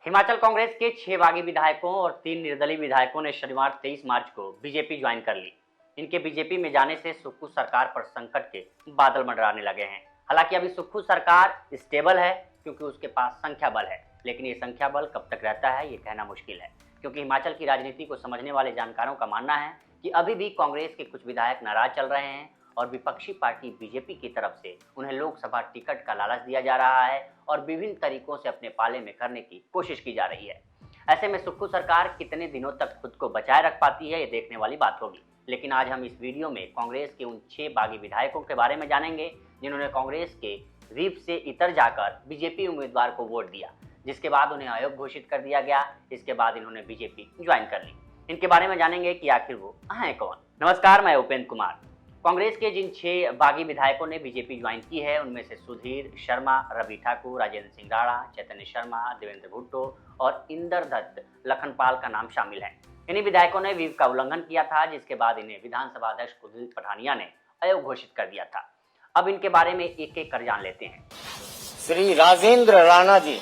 हिमाचल कांग्रेस के 6 बागी विधायकों और 3 निर्दलीय विधायकों ने शनिवार 23 मार्च को बीजेपी ज्वाइन कर ली। इनके बीजेपी में जाने से सुक्खू सरकार पर संकट के बादल मंडराने लगे हैं। हालांकि अभी सुक्खू सरकार स्टेबल है क्योंकि उसके पास संख्या बल है, लेकिन ये संख्या बल कब तक रहता है ये कहना मुश्किल है, क्योंकि हिमाचल की राजनीति को समझने वाले जानकारों का मानना है कि अभी भी कांग्रेस के कुछ विधायक नाराज चल रहे हैं और विपक्षी पार्टी बीजेपी की तरफ से उन्हें लोकसभा टिकट का लालच दिया जा रहा है और विभिन्न तरीकों से अपने पाले में करने की कोशिश की जा रही है। ऐसे में सुक्खू सरकार कितने दिनों तक खुद को बचाए रख पाती है ये देखने वाली बात होगी। लेकिन आज हम इस वीडियो में कांग्रेस के उन 6 बागी विधायकों के बारे में जानेंगे जिन्होंने कांग्रेस के व्हीप से इतर जाकर बीजेपी उम्मीदवार को वोट दिया, जिसके बाद उन्हें अयोग्य घोषित कर दिया गया। इसके बाद इन्होंने बीजेपी ज्वाइन कर ली। इनके बारे में जानेंगे कि आखिर वो हैं कौन। नमस्कार, मैं उपेंद्र कुमार। कांग्रेस के जिन 6 बागी विधायकों ने बीजेपी ज्वाइन की है उनमें से सुधीर शर्मा, रवि ठाकुर, राजेंद्र सिंह राणा, चैतन्य शर्मा, देवेंद्र भुट्टो और इंद्रदत्त लखनपाल का नाम शामिल है। इन्हीं विधायकों ने व्हीप का उल्लंघन किया था, जिसके बाद इन्हें विधानसभा अध्यक्ष कुलदीप पठानिया ने अयोग्य घोषित कर दिया था। अब इनके बारे में एक एक कर जान लेते हैं। श्री राजेंद्र राणा जी।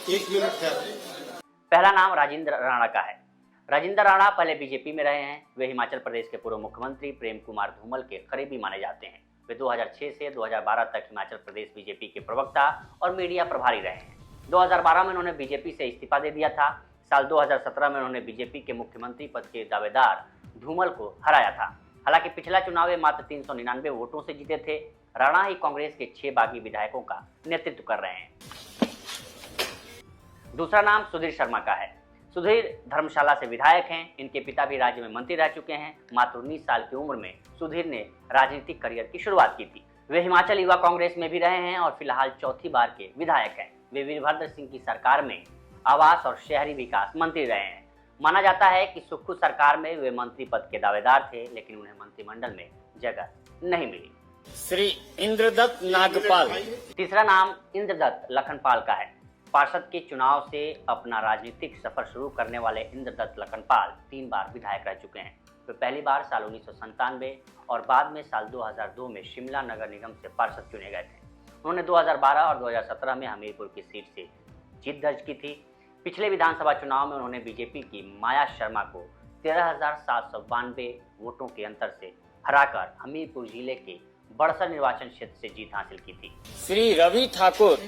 पहला नाम राजेंद्र राणा का है। राजेंद्र राणा पहले बीजेपी में रहे हैं। वे हिमाचल प्रदेश के पूर्व मुख्यमंत्री प्रेम कुमार धूमल के करीबी माने जाते हैं। वे 2006 से 2012 तक हिमाचल प्रदेश बीजेपी के प्रवक्ता और मीडिया प्रभारी रहे हैं। 2012 में उन्होंने बीजेपी से इस्तीफा दे दिया था। साल 2017 में उन्होंने बीजेपी के मुख्यमंत्री पद के दावेदार धूमल को हराया था। हालांकि पिछला चुनाव वे मात्र 399 वोटों से जीते थे। राणा ही कांग्रेस के 6 बागी विधायकों का नेतृत्व कर रहे हैं। दूसरा नाम सुधीर शर्मा का है। सुधीर धर्मशाला से विधायक हैं। इनके पिता भी राज्य में मंत्री रह चुके हैं। मात्र 19 साल की उम्र में सुधीर ने राजनीतिक करियर की शुरुआत की थी। वे हिमाचल युवा कांग्रेस में भी रहे हैं और फिलहाल चौथी बार के विधायक हैं। वे वीरभद्र सिंह की सरकार में आवास और शहरी विकास मंत्री रहे हैं। माना जाता है कि सुक्खू सरकार में वे मंत्री पद के दावेदार थे, लेकिन उन्हें मंत्रिमंडल में जगह नहीं मिली। श्री इंद्रदत्त नागपाल। तीसरा नाम इंद्रदत्त लखनपाल का है। पार्षद के चुनाव से अपना राजनीतिक सफर शुरू करने वाले इंद्रदत्त लखनपाल 3 बार विधायक रह चुके हैं। वे पहली बार साल 1997 और बाद में साल 2002 में शिमला नगर निगम से पार्षद चुने गए थे। उन्होंने 2012 और 2017 में हमीरपुर की सीट से जीत दर्ज की थी। पिछले विधानसभा चुनाव में उन्होंने बीजेपी की माया शर्मा को 13,792 वोटों के अंतर से हराकर हमीरपुर जिले के बड़सर निर्वाचन क्षेत्र से जीत हासिल की थी। श्री रवि ठाकुर।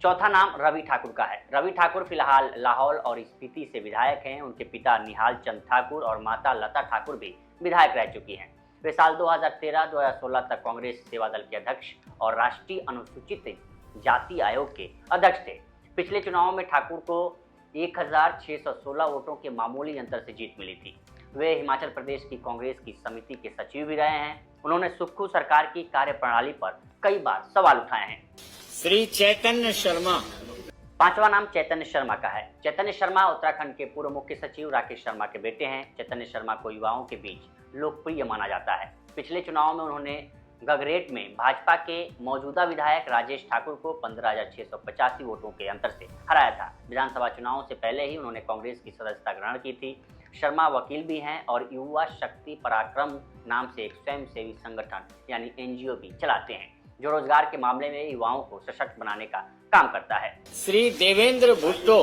चौथा नाम रवि ठाकुर का है। रवि ठाकुर फिलहाल लाहौल और स्पीति से विधायक हैं। उनके पिता निहाल चंद ठाकुर और माता लता ठाकुर भी विधायक रह चुकी हैं। वे साल 2013-2016 तक कांग्रेस सेवा दल के अध्यक्ष और राष्ट्रीय अनुसूचित जाति आयोग के अध्यक्ष थे। पिछले चुनाव में ठाकुर को 1616 वोटों के मामूली अंतर से जीत मिली थी। वे हिमाचल प्रदेश की कांग्रेस की समिति के सचिव भी रहे हैं। उन्होंने सुक्खू सरकार की कार्यप्रणाली पर कई बार सवाल उठाए हैं। श्री चैतन्य शर्मा। पांचवा नाम चैतन्य शर्मा का है। चैतन्य शर्मा उत्तराखंड के पूर्व मुख्य सचिव राकेश शर्मा के बेटे हैं। चैतन्य शर्मा को युवाओं के बीच लोकप्रिय माना जाता है। पिछले चुनाव में उन्होंने गगरेट में भाजपा के मौजूदा विधायक राजेश ठाकुर को 15,685 वोटों के अंतर से हराया था। विधानसभा चुनाव से पहले ही उन्होंने कांग्रेस की सदस्यता ग्रहण की थी। शर्मा वकील भी हैं और युवा शक्ति पराक्रम नाम से एक स्वयंसेवी संगठन यानी एनजीओ भी चलाते हैं, जो रोजगार के मामले में युवाओं को सशक्त बनाने का काम करता है। श्री देवेंद्र भुट्टो।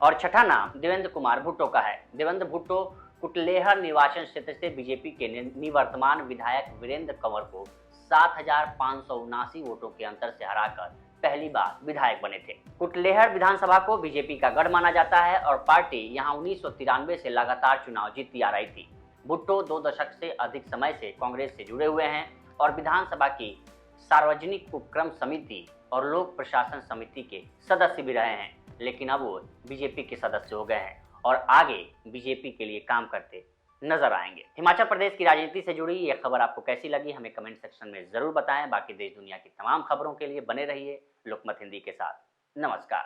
और छठा नाम देवेंद्र कुमार भुट्टो का है। देवेंद्र भुट्टो कुटलेहर निर्वाचन क्षेत्र से बीजेपी के निवर्तमान विधायक वीरेंद्र कंवर को 7,579 वोटों के अंतर से हराकर पहली बार विधायक बने थे। कुटलेहर विधानसभा को बीजेपी का गढ़ माना जाता है और पार्टी यहां 1993 से लगातार चुनाव जीतती आ रही थी। भुट्टो 2 दशक से अधिक समय से कांग्रेस से जुड़े हुए हैं और विधानसभा की सार्वजनिक उपक्रम समिति और लोक प्रशासन समिति के सदस्य भी रहे हैं, लेकिन अब वो बीजेपी के सदस्य हो गए हैं और आगे बीजेपी के लिए काम करते नजर आएंगे। हिमाचल प्रदेश की राजनीति से जुड़ी ये खबर आपको कैसी लगी हमें कमेंट सेक्शन में जरूर बताएं। बाकी देश दुनिया की तमाम खबरों के लिए बने रहिए लोकमत हिंदी के साथ। नमस्कार।